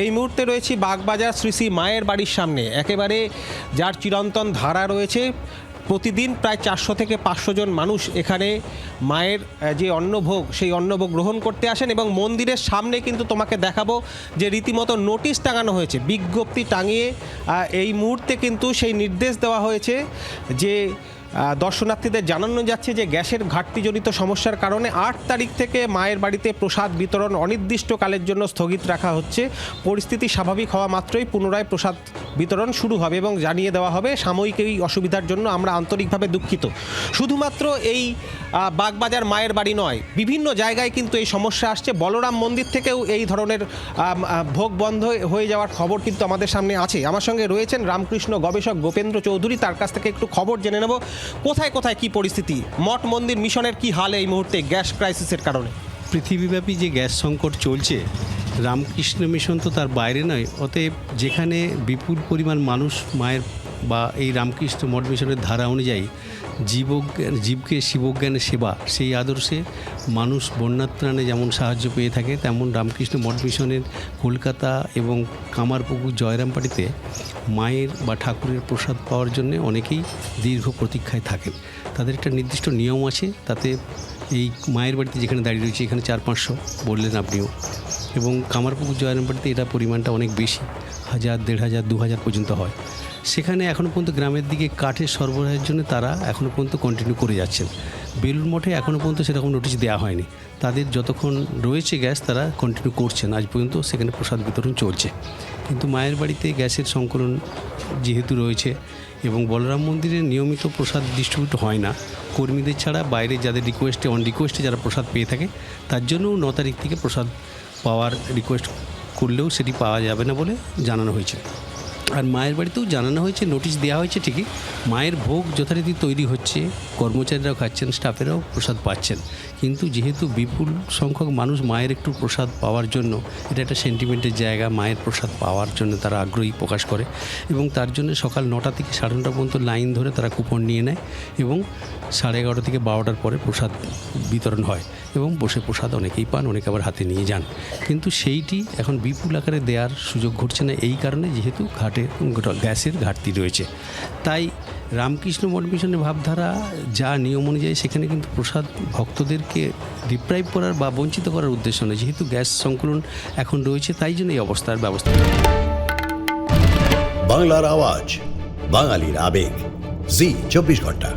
এই মুহূর্তে রয়েছি বাগবাজার শ্রী শ্রী মায়ের বাড়ির সামনে, একেবারে যার চিরন্তন ধারা রয়েছে। প্রতিদিন প্রায় 400 থেকে 500 জন মানুষ এখানে মায়ের যে অন্নভোগ সেই অন্নভোগ গ্রহণ করতে আসেন এবং মন্দিরের সামনে কিন্তু তোমাকে দেখাবো যে রীতিমতো নোটিশ টাঙানো হয়েছে, বিজ্ঞপ্তি টাঙিয়ে এই মুহূর্তে কিন্তু সেই নির্দেশ দেওয়া হয়েছে যে দর্শনার্থীদের জানানো যাচ্ছে যে গ্যাসের ঘাটতিজনিত সমস্যার কারণে 8 তারিখ থেকে মায়ের বাড়িতে প্রসাদ বিতরণ অনির্দিষ্টকালের জন্য স্থগিত রাখা হচ্ছে। পরিস্থিতি স্বাভাবিক হওয়া মাত্রই পুনরায় প্রসাদ বিতরণ শুরু হবে এবং জানিয়ে দেওয়া হবে সাময়িক এই অসুবিধার জন্য আমরা আন্তরিকভাবে দুঃখিত। শুধুমাত্র এই বাগবাজার মায়ের বাড়ি নয়, বিভিন্ন জায়গায় কিন্তু এই সমস্যা আসছে। বলরাম মন্দির থেকেও এই ধরনের ভোগ বন্ধ হয়ে যাওয়ার খবর কিন্তু আমাদের সামনে আছে। আমার সঙ্গে রয়েছেন রামকৃষ্ণ গবেষক গোপেন্দ্র চৌধুরী, তার কাছ থেকে একটু খবর জেনে নেব কোথায় কোথায় কি পরিস্থিতি, মঠ মন্দির মিশনের কি হাল এই মুহূর্তে গ্যাস ক্রাইসিসের কারণে। পৃথিবীব্যাপী যে গ্যাস সংকট চলছে, রামকৃষ্ণ মিশন তো তার বাইরে নয়। অতএব যেখানে বিপুল পরিমাণ মানুষ মায়ের বা এই রামকৃষ্ণ মঠ মিশনের ধারা অনুযায়ী জীবকে শিবজ্ঞানের সেবা, সেই আদর্শে মানুষ বন্যাত্রাণে যেমন সাহায্য পেয়ে থাকে, তেমন রামকৃষ্ণ মঠ মিশনের কলকাতা এবং কামারপুকুর জয়রামবাটিতে মায়ের বা ঠাকুরের প্রসাদ পাওয়ার জন্য অনেকেই দীর্ঘ প্রতীক্ষায় থাকেন। তাদের একটা নির্দিষ্ট নিয়ম আছে। তাতে এই মায়ের বাড়িতে যেখানে দাঁড়িয়ে রয়েছে এখানে 400-500 বললেন আপনিও, এবং কামারপুকুর জয়রামবাটিতে এটা পরিমাণটা অনেক বেশি, 1000, 1500, 2000 পর্যন্ত হয়। সেখানে এখনও পর্যন্ত গ্রামের দিকে কাঠের সরবরাহের জন্য তারা এখনও পর্যন্ত কন্টিনিউ করে যাচ্ছেন। বেলুড় মঠে এখনও পর্যন্ত সেরকম নোটিশ দেওয়া হয়নি। তাদের যতক্ষণ রয়েছে গ্যাস তারা কন্টিনিউ করছেন, আজ পর্যন্ত সেখানে প্রসাদ বিতরণ চলছে। কিন্তু মায়ের বাড়িতে গ্যাসের সংকলন যেহেতু রয়েছে এবং বলরাম মন্দিরে নিয়মিত প্রসাদ ডিস্ট্রিবিউট হয় না, কর্মীদের ছাড়া বাইরে যাদের অন রিকোয়েস্টে যারা প্রসাদ পেয়ে থাকে তার জন্যও 9 তারিখ থেকে প্রসাদ পাওয়ার রিকোয়েস্ট করলেও সেটি পাওয়া যাবে না বলে জানানো হয়েছে। আর মায়ের বাড়িতেও জানানো হয়েছে, নোটিশ দেওয়া হয়েছে ঠিকই, মায়ের ভোগ যথারীতি তৈরি হচ্ছে, কর্মচারীরাও খাচ্ছেন, স্টাফেরাও প্রসাদ পাচ্ছেন। কিন্তু যেহেতু বিপুল সংখ্যক মানুষ মায়ের একটু প্রসাদ পাওয়ার জন্য, এটা একটা সেন্টিমেন্টের জায়গা, মায়ের প্রসাদ পাওয়ার জন্য তারা আগ্রহী প্রকাশ করে এবং তার জন্য সকাল 9টা থেকে 9:30 পর্যন্ত লাইন ধরে তারা কুপন নিয়ে নেয় এবং 11:30 থেকে 12টার পরে প্রসাদ বিতরণ হয় এবং বসে প্রসাদ অনেকেই পান, অনেকে আবার হাতে নিয়ে যান। কিন্তু সেইটি এখন বিপুল আকারে দেওয়ার সুযোগ ঘটছে না, এই কারণে যেহেতু গ্যাসের ঘাটতি রয়েছে। তাই রামকৃষ্ণ মঠ মিশনের ভাবধারা যা নিয়ম অনুযায়ী সেখানে কিন্তু প্রসাদ ভক্তদেরকে ডিপ্রাইভ করার বা বঞ্চিত করার উদ্দেশ্য নয়। যেহেতু গ্যাস সংকলন এখন রয়েছে তাই জন্য এই অবস্থার ব্যবস্থা। বাংলার আওয়াজ, বাঙালির আবেগ, জি 24 ঘন্টা।